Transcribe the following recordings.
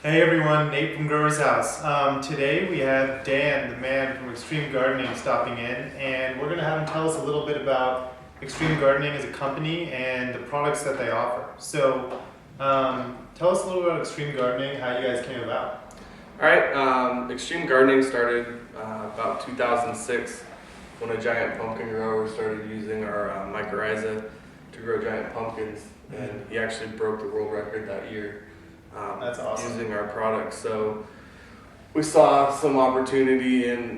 Hey everyone, Nate from Grower's House. Today we have Dan, the man from Xtreme Gardening, stopping in, and we're going to have him tell us a little bit about Xtreme Gardening as a company and the products that they offer. So, tell us a little about Xtreme Gardening, how you guys came about. All right, Xtreme Gardening started about 2006 when a giant pumpkin grower started using our Mycorrhizae to grow giant pumpkins, and he actually broke the world record that year. That's awesome. Using our products. So we saw some opportunity in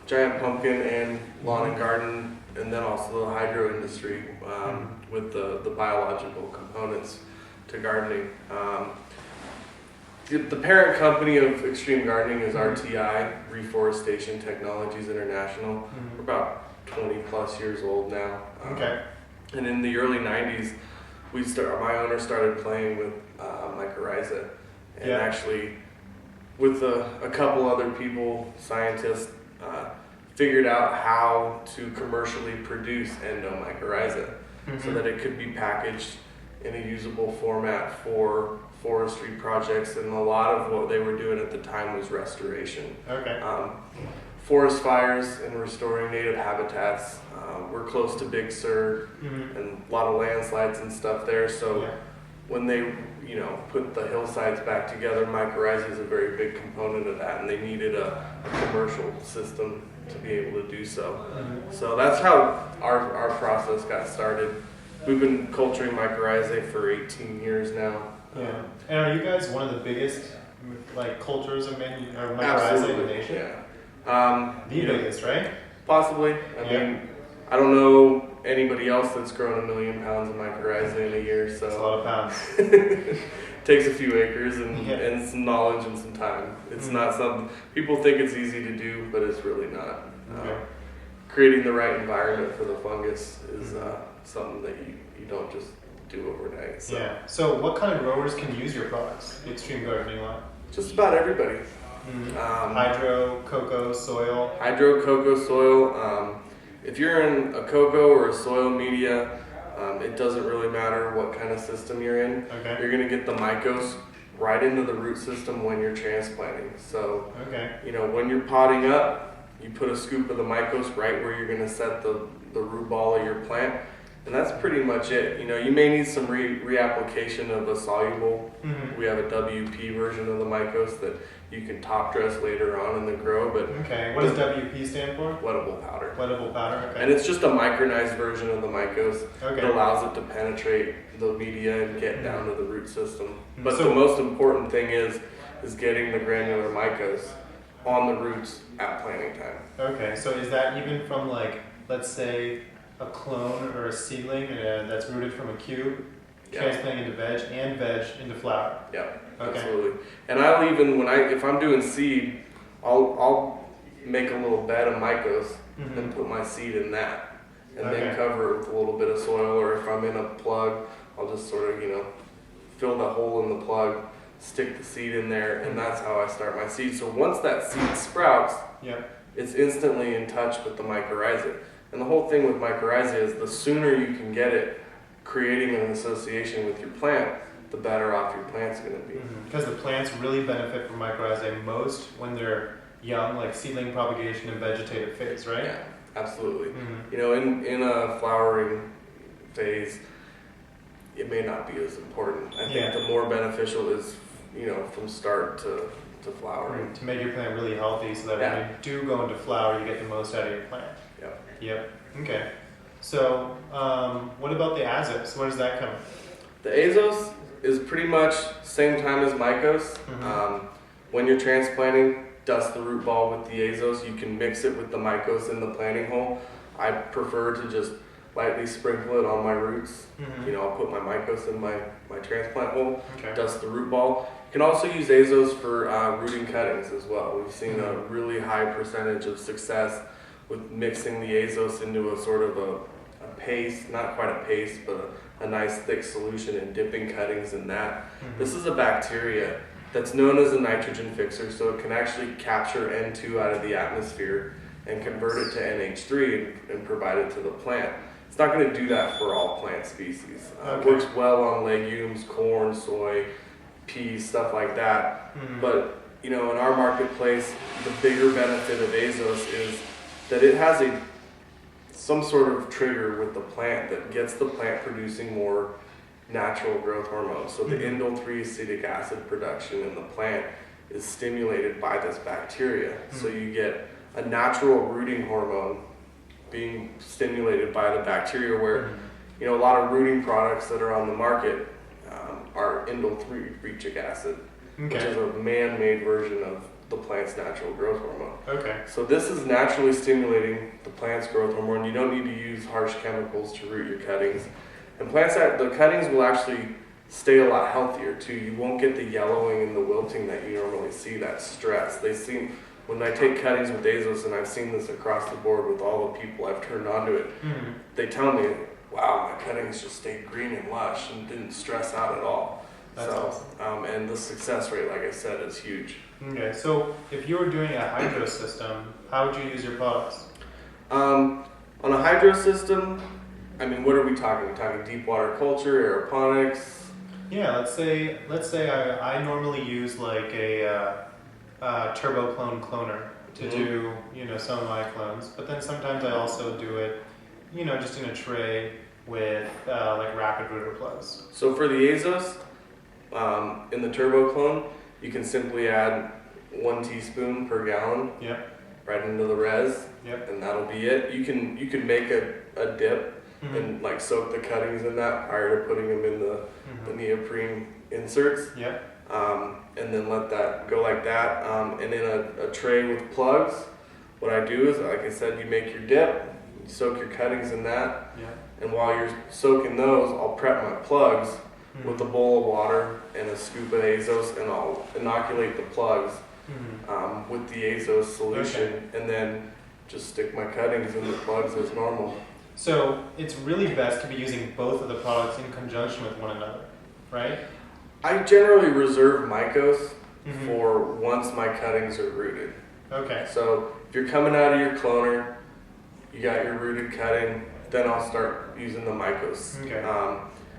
giant pumpkin and lawn and garden, and then also the hydro industry with the biological components to gardening. The parent company of Xtreme Gardening is RTI, Reforestation Technologies International. We're about 20 plus years old now. Okay. And in the early 90s, my owner started playing with Mycorrhizae, and actually with a couple other people, scientists, figured out how to commercially produce endomycorrhizae so that it could be packaged in a usable format for forestry projects, and a lot of what they were doing at the time was restoration. Okay. Forest fires and restoring native habitats. We're close to Big Sur and a lot of landslides and stuff there. So when they, put the hillsides back together, mycorrhizae is a very big component of that, and they needed a commercial system to be able to do so. So that's how our process got started. We've been culturing mycorrhizae for 18 years now. Yeah. And are you guys one of the biggest cultures of mycorrhizae in the nation? Yeah. The biggest, right? Possibly. I mean, I don't know anybody else that's grown 1 million pounds of mycorrhizae in a year, so it's a lot of pounds. Takes a few acres and some knowledge and some time. It's not something people think it's easy to do, but it's really not. Creating the right environment for the fungus is something that you don't just do overnight. So. Yeah. So what kind of growers can use your products, the Xtreme Gardening line? Just about everybody. Hydro, cocoa, soil. Hydro, cocoa, soil. If you're in a cocoa or a soil media, it doesn't really matter what kind of system you're in. Okay. You're going to get the Mykos right into the root system when you're transplanting. So, when you're potting up, you put a scoop of the Mykos right where you're going to set the root ball of your plant. And that's pretty much it. You may need some reapplication of a soluble. We have a WP version of the Mykos that you can top dress later on in the grow. But what does WP stand for? Wettable powder. Wettable powder. Okay. And it's just a micronized version of the Mykos. Okay. It allows it to penetrate the media and get down to the root system. But the most important thing is getting the granular Mykos on the roots at planting time. Okay. So is that even from let's say a clone or a seedling that's rooted from a cube, transplanting into veg into flower? Yeah, okay. Absolutely. And I'll even if I'm doing seed, I'll make a little bed of Mykos and put my seed in that, and then cover it with a little bit of soil. Or if I'm in a plug, I'll just sort of fill the hole in the plug, stick the seed in there, and that's how I start my seed. So once that seed sprouts, it's instantly in touch with the mycorrhizae. And the whole thing with mycorrhizae is the sooner you can get it creating an association with your plant, the better off your plant's going to be. Because the plants really benefit from mycorrhizae most when they're young, like seedling propagation and vegetative phase, right? Yeah, absolutely. In a flowering phase, it may not be as important. I think the more beneficial is, from start to flowering. To make your plant really healthy so that when you do go into flower, you get the most out of your plant. Yep. Okay. So, what about the Azos? Where does that come? The Azos is pretty much same time as Mykos. When you're transplanting, dust the root ball with the Azos. You can mix it with the Mykos in the planting hole. I prefer to just lightly sprinkle it on my roots. I'll put my Mykos in my transplant hole, dust the root ball. You can also use Azos for rooting cuttings as well. We've seen a really high percentage of success with mixing the Azos into a sort of a paste, not quite a paste, but a nice thick solution, and dipping cuttings in that. This is a bacteria that's known as a nitrogen fixer, so it can actually capture N2 out of the atmosphere and convert it to NH3 and provide it to the plant. It's not going to do that for all plant species. It works well on legumes, corn, soy, peas, stuff like that. Mhm. But in our marketplace, the bigger benefit of Azos is that it has some sort of trigger with the plant that gets the plant producing more natural growth hormones. So the Mhm. indole-3 acetic acid production in the plant is stimulated by this bacteria. So you get a natural rooting hormone being stimulated by the bacteria, where a lot of rooting products that are on the market are indole-3 recic acid, which is Okay. a man-made version of the plant's natural growth hormone. Okay. So this is naturally stimulating the plant's growth hormone. You don't need to use harsh chemicals to root your cuttings. And the cuttings will actually stay a lot healthier too. You won't get the yellowing and the wilting that you normally see, that stress. When I take cuttings with Azos, and I've seen this across the board with all the people I've turned on to it, they tell me, wow, my cuttings just stayed green and lush and didn't stress out at all. That's awesome. And the success rate, like I said, is huge. Okay, so if you were doing a hydro system, how would you use your products? On a hydro system, I mean, what are we talking? We're talking deep water culture, aeroponics. Yeah, let's say I normally use like a turbo cloner to do some of my clones, but then sometimes I also do it just in a tray with like rapid rooter plugs. So for the Azos, in the turbo clone, you can simply add 1 teaspoon per gallon Yep. right into the res, Yep. and that'll be it. You can make a dip and like soak the cuttings in that prior to putting them in the neoprene inserts, Yep. and then let that go like that. And in a tray with plugs, what I do is, like I said, you make your dip, you soak your cuttings in that, Yep. and while you're soaking those, I'll prep my plugs with a bowl of water and a scoop of Azos, and I'll inoculate the plugs with the Azos solution, and then just stick my cuttings in the plugs as normal. So it's really best to be using both of the products in conjunction with one another, right? I generally reserve Mykos for once my cuttings are rooted. Okay. So if you're coming out of your cloner, you got your rooted cutting, then I'll start using the Mykos. Okay.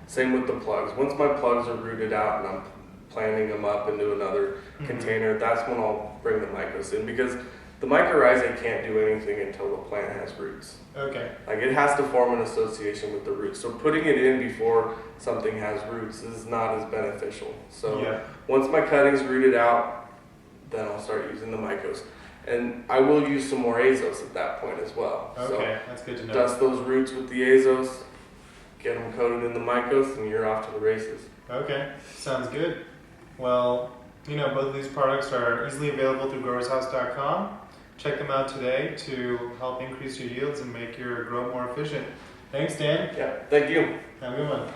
Same with the plugs. Once my plugs are rooted out and I'm planting them up into another container, that's when I'll bring the Mykos in, because the Mycorrhizae can't do anything until the plant has roots. Okay. Like, it has to form an association with the roots. So putting it in before something has roots is not as beneficial. So once my cutting's rooted out, then I'll start using the Mykos. And I will use some more Azos at that point as well. Okay, that's good to know. Dust those roots with the Azos, get them coated in the Mykos, and you're off to the races. Okay, sounds good. Well, both of these products are easily available through growershouse.com. Check them out today to help increase your yields and make your grow more efficient. Thanks, Dan. Yeah, thank you. Have a good one.